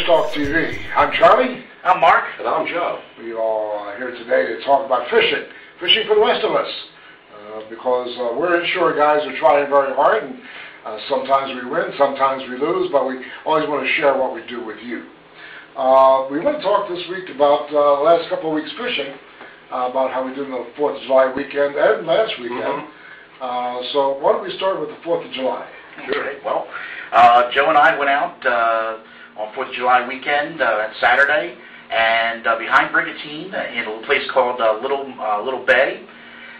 FishTalkTV. I'm Charlie. I'm Mark. And I'm Joe. We all are here today to talk about fishing. Fishing for the rest of us. Because we're inshore guys who are trying very hard, and sometimes we win, sometimes we lose, but we always want to share what we do with you. We want to talk this week about the last couple of weeks fishing, about how we did on the 4th of July weekend and last weekend. So why don't we start with the 4th of July? Sure. Well, Joe and I went out on 4th of July weekend, that Saturday, and behind Brigantine in a place called Little Bay,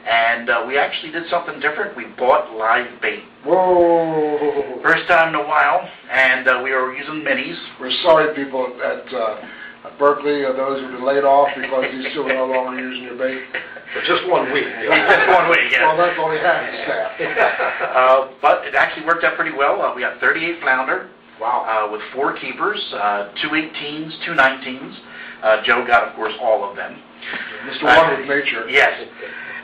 and we actually did something different. We bought live bait. Whoa! First time in a while, and we were using minis. We're sorry, people at Berkeley, those who've been laid off because you still no longer using your bait. For just 1 week. Just 1 week, yeah. Well, that's only half the staff. But it actually worked out pretty well. We got 38 flounder. Wow. With 4 keepers, 2 18s, 2 19s. Joe got, of course, all of them. Mr. One with nature. Yes.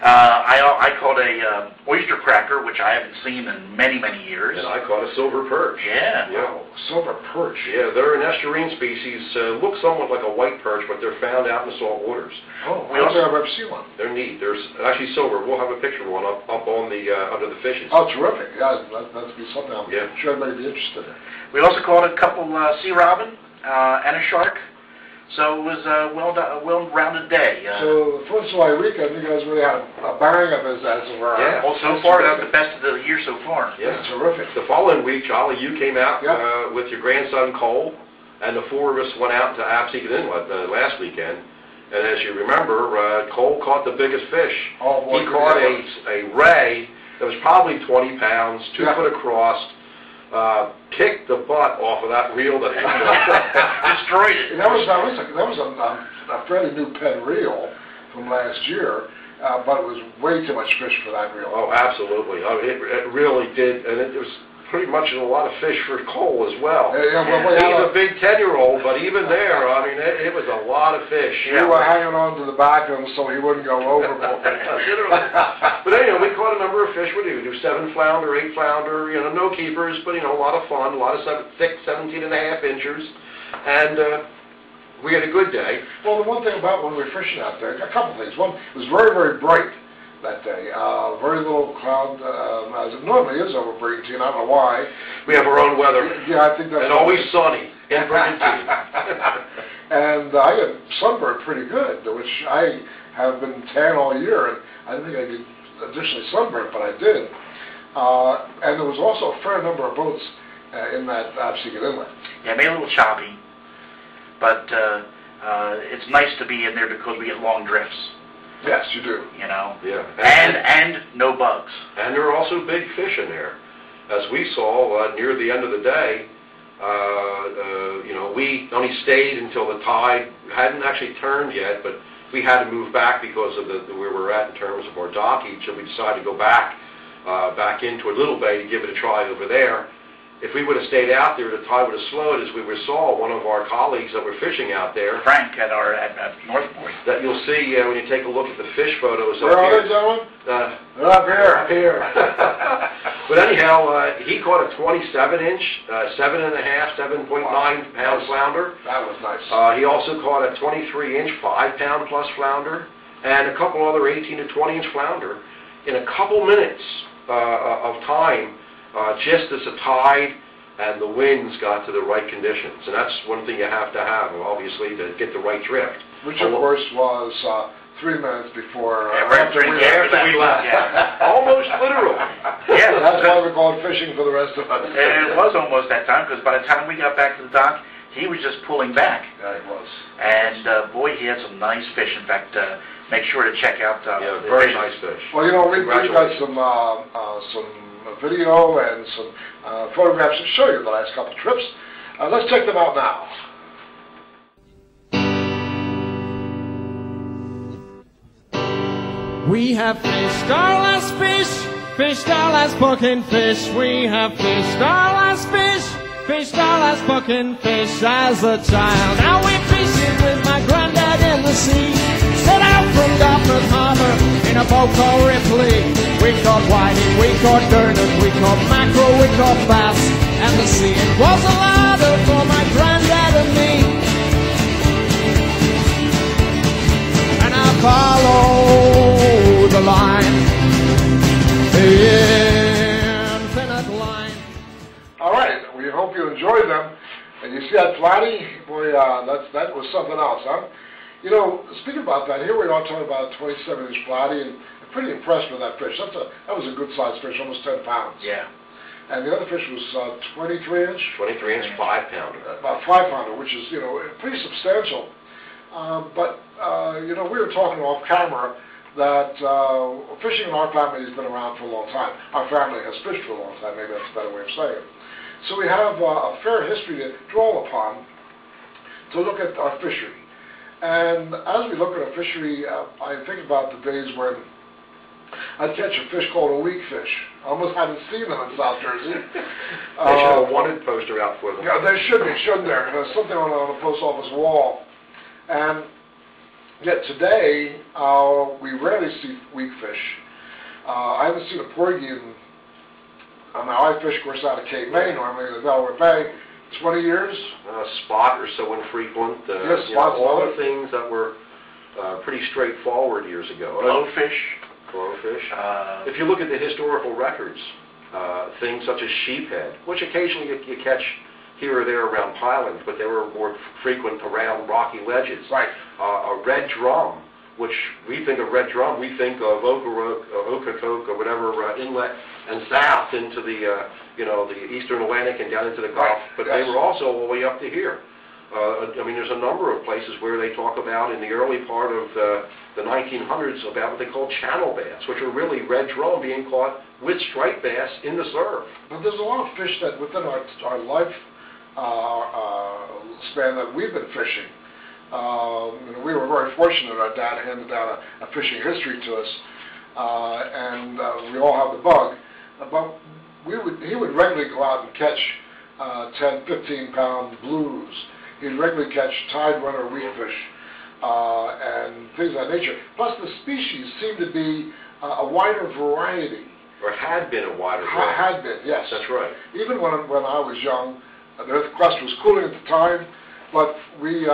I caught a oyster cracker, which I haven't seen in many, many years. And I caught a silver perch. Yeah. Wow. Silver perch. Yeah, they're an estuarine species. Look somewhat like a white perch, but they're found out in the salt waters. Oh, I don't think I've ever seen one. They're neat. There's actually silver. We'll have a picture of one up on the under the fishes. Oh, terrific. Yeah, that'd be something I'm sure everybody would be interested in. We also caught a couple sea robin and a shark. So it was a well-rounded day. So the 4th of July weekend, you guys really had a bang of it, as it were. Yeah. Well, so far, that's the best of the year so far. Yeah. That's terrific. The following week, Charlie, you came out Yeah. with your grandson Cole, and the 4 of us went out to Absecon Inlet last weekend. And as you remember, Cole caught the biggest fish. Oh, boy, he caught a ray that was probably 20 pounds, 2 foot across. Kicked the butt off of that reel that he destroyed it. And that was a fairly new pen reel from last year, but it was way too much fish for that reel. Oh, absolutely. Oh, it really did, and it was pretty much a lot of fish for Cole as well. Yeah, he's a big 10-year-old, but even there, I mean, it was a lot of fish. We were hanging on to the back of him so he wouldn't go overboard. Literally. But anyway, we caught a number of fish. We do 7 flounder, 8 flounder, no keepers, but a lot of fun, a lot of thick 17.5 inchers, and we had a good day. Well, the one thing about when we were fishing out there, a couple things. One, it was very, very bright that day. Very little cloud, as it normally is over Brigantine. I don't know why. We have our own weather. Yeah, I think that's... And always sunny in Brigantine. And I got sunburned pretty good, which I have been tan all year, and I didn't think I'd get additionally sunburned, but I did. And there was also a fair number of boats in that Absecon Inlet. Yeah, it made a little choppy, but it's nice to be in there because we get long drifts. Yes, you do. Yeah. And no bugs. And there are also big fish in there. As we saw near the end of the day, we only stayed until the tide hadn't actually turned yet, but we had to move back because of where we're at in terms of our dockage, so we decided to go back into a little bay to give it a try over there. If we would have stayed out there, the tide would have slowed, as we saw one of our colleagues that were fishing out there. Frank at Northport. That you'll see when you take a look at the fish photos Where up are here. they, gentlemen? They're up here. Up here. But anyhow, he caught a 27-inch, 7.5, 7.9 pound flounder. That was nice. He also caught a 23-inch, 5-pound plus flounder, and a couple other 18 to 20-inch flounder in a couple minutes of time. Just as the tide and the winds got to the right conditions. And that's one thing you have to have, obviously, to get the right drift. Which, of course, was 3 minutes before after we left. Yeah. Almost literally. Yeah, that's why we call it fishing for the rest of us. And it was almost that time, because by the time we got back to the dock, he was just pulling back. Yeah, he was. And, boy, he had some nice fish. In fact, make sure to check out yeah, very nice fish. Well, we got some video and some photographs to show you the last couple trips. Let's check them out now. We have fished our last fished our last bucking fish. We have fished our last fished our last bucking fish as a child. Now we're fishing with my granddad in the sea. Set out from Dartmouth Harbour in a boat called Ripley. We caught whiting, we caught gurnard, we caught mackerel, we caught bass, and the sea it was a ladder for my granddad and me. that was something else, huh? You know, speaking about that, here we are talking about a 27-inch body, and I'm pretty impressed with that fish. That was a good-sized fish, almost 10 pounds. Yeah. And the other fish was 23-inch? 23-inch 5-pounder. About 5-pounder, which is, you know, pretty substantial. But you know, we were talking off camera that fishing in our family has been around for a long time. Our family has fished for a long time, maybe that's a better way of saying it. So we have a fair history to draw upon to look at our fishery. And as we look at our fishery, I think about the days when I'd catch a fish called a weak fish. I almost haven't seen them in South Jersey. They should have a wanted poster out for them. Yeah, they should be, shouldn't there? There's something on the post office wall. And yet today, we rarely see weak fish. I haven't seen a porgy in, I fish, of course, out of Cape May, normally in the Delaware Bay, 20 years. Spot or so infrequent. Yes, you know, all the things that were pretty straightforward years ago. Blowfish. Glowfish. If you look at the historical records, things such as sheephead, which occasionally you catch here or there around pilings, but they were more frequent around rocky ledges. Right. A red drum, which we think of red drum, we think of Ocracoke or whatever inlet and south into the you know, the eastern Atlantic and down into the Gulf. Right. But Yes. they were also all the way up to here. I mean, there's a number of places where they talk about in the early part of the 1900s about what they call channel bass, which are really red drum being caught with striped bass in the surf. But there's a lot of fish that within our life span that we've been fishing. You know, we were very fortunate. Our dad handed down a fishing history to us, and we all have the bug. But he would regularly go out and catch 10, 15-pound blues. He'd regularly catch tide runner weakfish and things of that nature. Plus, the species seemed to be a wider variety. Or had been a wider variety. Had been, yes. That's right. Even when I was young, the crust was cooling at the time, but we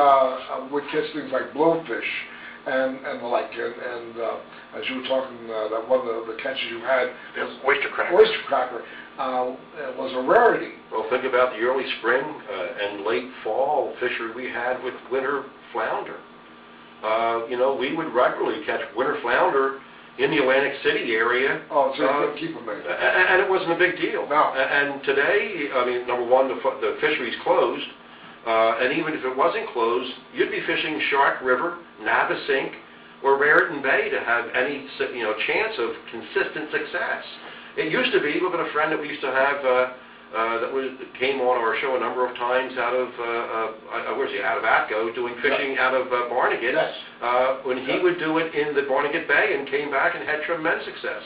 would catch things like blowfish and the like. And as you were talking, that one of the catches you had, Oyster cracker. Oyster cracker, was a rarity. Well, think about the early spring and late fall fishery we had with winter flounder. You know, we would regularly catch winter flounder in the Atlantic City area. Oh, so you couldn't keep them there. And it wasn't a big deal. No. And today, I mean, number one, the fishery's closed. And even if it wasn't closed, you'd be fishing Shark River, Navesink, or Raritan Bay to have any, you know, chance of consistent success. It used to be, look at a friend that we used to have that came on our show a number of times out of, where's he, out of Atco, doing fishing out of Barnegat. Yes. When he would do it in the Barnegat Bay and came back and had tremendous success.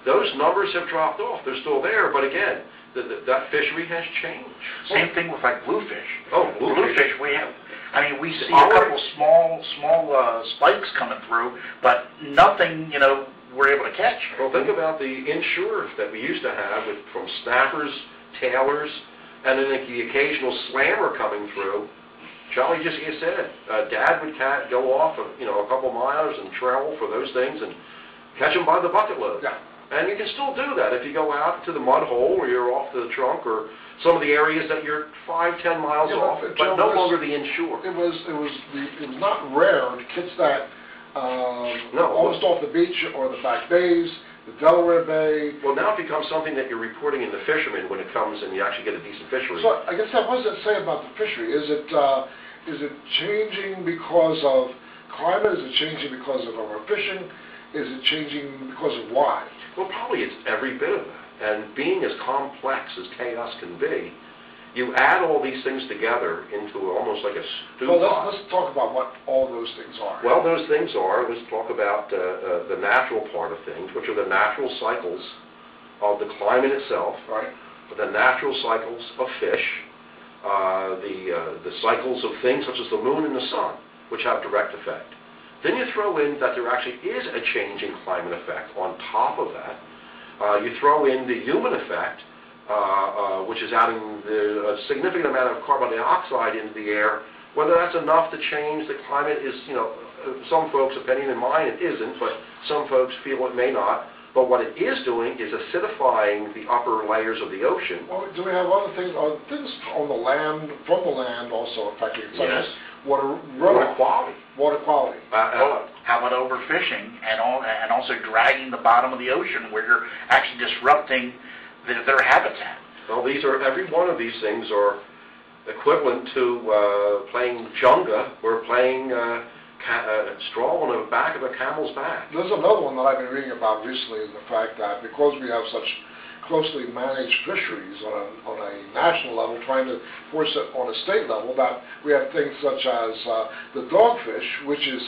Those numbers have dropped off. They're still there, but again, that fishery has changed. Same thing with like bluefish. Oh, bluefish. We have, I mean, we see a couple small spikes coming through, but nothing, you know, we're able to catch. Well, think about the inshore that we used to have from snappers, tailors, and then the occasional slammer coming through. Charlie just said, Dad would go off, you know, a couple miles and travel for those things and catch them by the bucket load. Yeah. And you can still do that if you go out to the mud hole or you're off the trunk or some of the areas that you're 5-10 miles off, but no longer the inshore. It was not rare to catch that almost off the beach or the back bays, the Delaware Bay. Well, now it becomes something that you're reporting in the fishermen when it comes and you actually get a decent fishery. So I guess what does that say about the fishery? Is it changing because of climate? Is it changing because of overfishing? Is it changing because of why? Well, probably it's every bit of that. And being as complex as chaos can be, you add all these things together into almost like a stew pot. Well, let's talk about what all those things are. Well, those things are, let's talk about the natural part of things, which are the natural cycles of the climate itself, right? The natural cycles of fish, the cycles of things such as the moon and the sun, which have direct effect. Then you throw in that there actually is a change in climate effect on top of that. You throw in the human effect, which is adding a significant amount of carbon dioxide into the air. Whether that's enough to change the climate is, you know, some folks' opinion, and mine it isn't, but some folks feel it may not. But what it is doing is acidifying the upper layers of the ocean. Well, do we have other things? Are things on the land, from the land, also affecting? Such as water quality. Water quality. How about overfishing and also dragging the bottom of the ocean where you're actually disrupting their habitat? Well, every one of these things are equivalent to playing Jenga or playing straw on the back of a camel's back. There's another one that I've been reading about recently, is the fact that because we have such closely managed fisheries on a national level, trying to force it on a state level, that we have things such as the dogfish, which is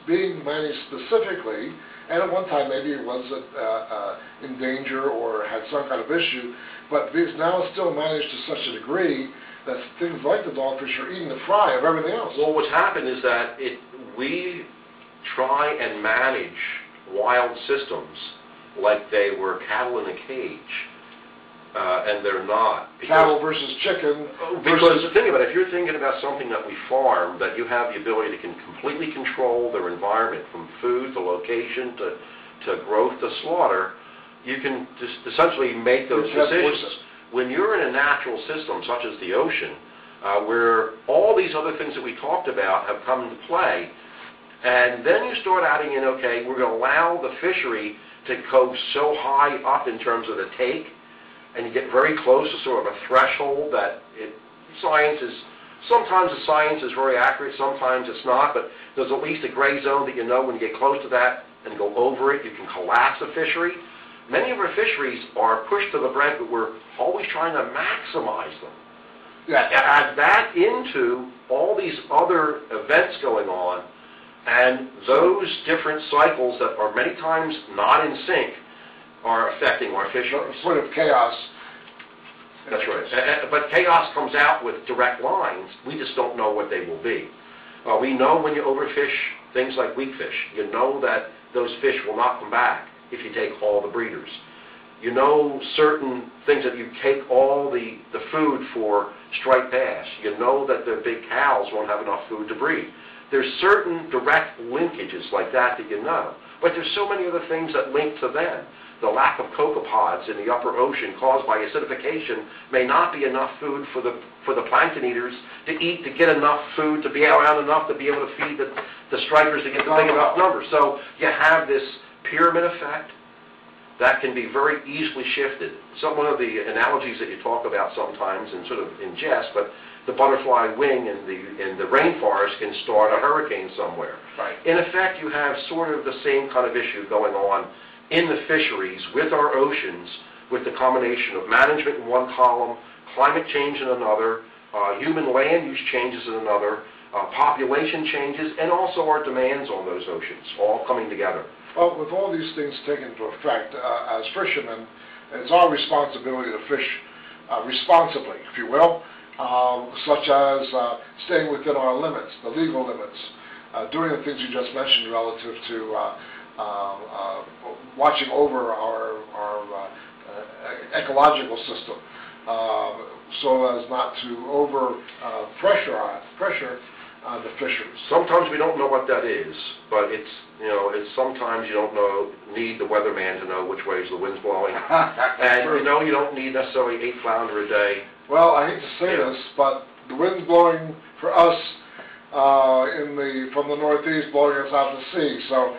being managed specifically, and at one time maybe it was in danger or had some kind of issue, but it's now still managed to such a degree that things like the dogfish are eating the fry of everything else. Well, what's happened is that we try and manage wild systems like they were cattle in a cage, and they're not. Cattle versus chicken. Because the thing about it, if you're thinking about something that we farm, that you have the ability to completely control their environment, from food to location to growth to slaughter, you can just essentially make those decisions. When you're in a natural system such as the ocean, where all these other things that we talked about have come into play, and then you start adding in, okay, we're going to allow the fishery to go so high up in terms of the take, and you get very close to sort of a threshold that sometimes the science is very accurate, sometimes it's not, but there's at least a gray zone that you know when you get close to that and go over it, you can collapse a fishery. Many of our fisheries are pushed to the brink, but we're always trying to maximize them. Yeah. Add that into all these other events going on, and those different cycles that are many times not in sync are affecting our fisheries. Sort of chaos. That's right. But chaos comes out with direct lines. We just don't know what they will be. We know when you overfish things like weakfish, you know that those fish will not come back if you take all the breeders. You know certain things that you take all the food for striped bass. You know that the big cows won't have enough food to breed. There's certain direct linkages like that you know. But there's so many other things that link to them. The lack of copepods in the upper ocean caused by acidification may not be enough food for the plankton eaters to eat, to get enough food, to be around enough to be able to feed the stripers to get the big enough number. So you have this pyramid effect that can be very easily shifted. One of the analogies that you talk about sometimes, and sort of in jest, but the butterfly wing in the rainforest can start a hurricane somewhere. Right. In effect, you have sort of the same kind of issue going on in the fisheries with our oceans, with the combination of management in one column, climate change in another, human land use changes in another, population changes, and also our demands on those oceans, all coming together. Well, with all these things taken into effect, as fishermen, it's our responsibility to fish responsibly, if you will, such as staying within our limits, the legal limits, doing the things you just mentioned relative to watching over our ecological system, so as not to over pressure the fisheries. Sometimes we don't know what that is, but it's sometimes you don't need the weatherman to know which ways the wind's blowing, and you don't need necessarily 8 flounder a day. Well, I hate to say this, but the wind's blowing for us from the northeast, blowing us out to sea. So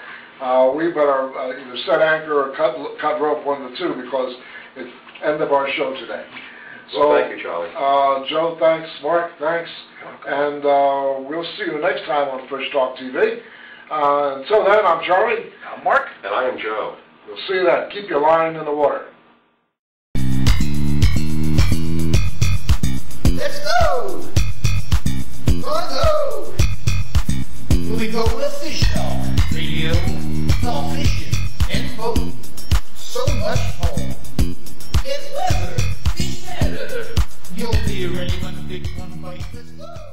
we better either set anchor or cut rope, one of the two, because it's the end of our show today. So, thank you, Charlie. Joe, thanks. Mark, thanks. And we'll see you next time on Fish Talk TV. Until then, I'm Charlie. I'm Mark. And I am Joe. We'll see you then. Keep your line in the water. Let's go! Let's go! Here we go with Fish Talk Radio. Talk fishing, info, so much more. Get weather, fish better. You'll be ready when the big one bites. Let's go!